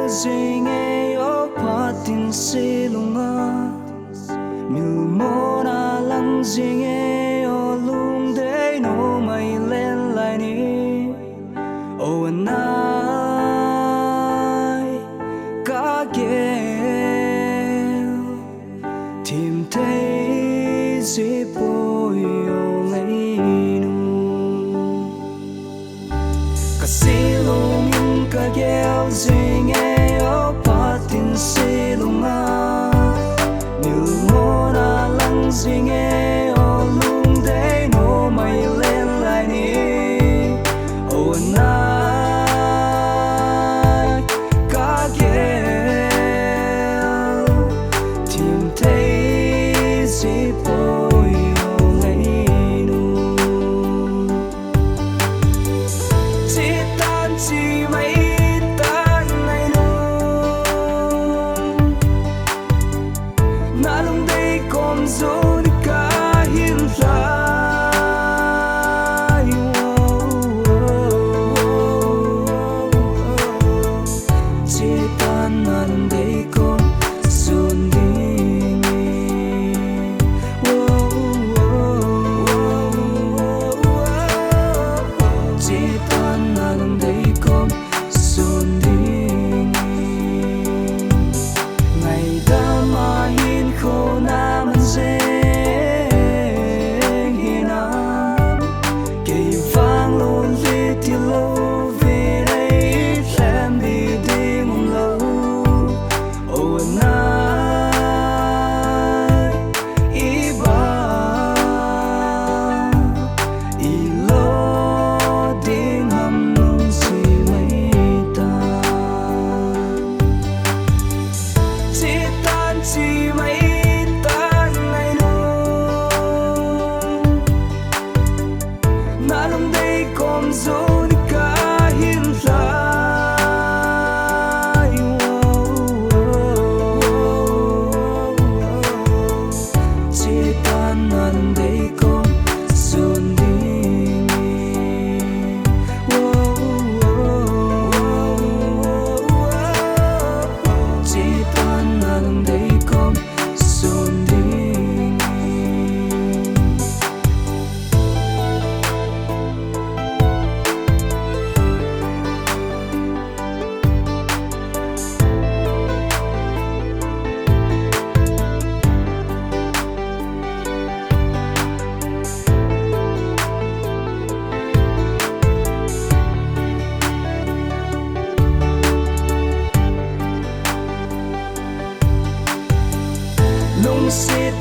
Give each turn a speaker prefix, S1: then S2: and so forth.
S1: zinge o patin silunga milmona lang zinge o lung day no may len lai ni o anai ka gel tim tay zi bôi o ngay nu ka silung yung ka gel zinge o patin silunga milmona lang zinge o lung day no may len lai ni o anai ka gel tim tay zi bôi o ngay nu chỉ tan chỉ mấy tan này nu na lung day kom zo đi cả hiên lại chỉ tan na lung day kom zon đi chỉ tan na lung day kom zon đi ngày đã mà hiên khô na man dễ hiên nam cây vang lộn lê thì lâu về đây xem đi đi ngom lâu ô nai ý ba ý lo đi ngắm nông gì mấy ta chỉ tan chỉ mấy tan này nu na lung day kom zo đi cả hiên lại chỉ tan na lung day kom zon đi chỉ tan na lung day kom zon đi lung xịt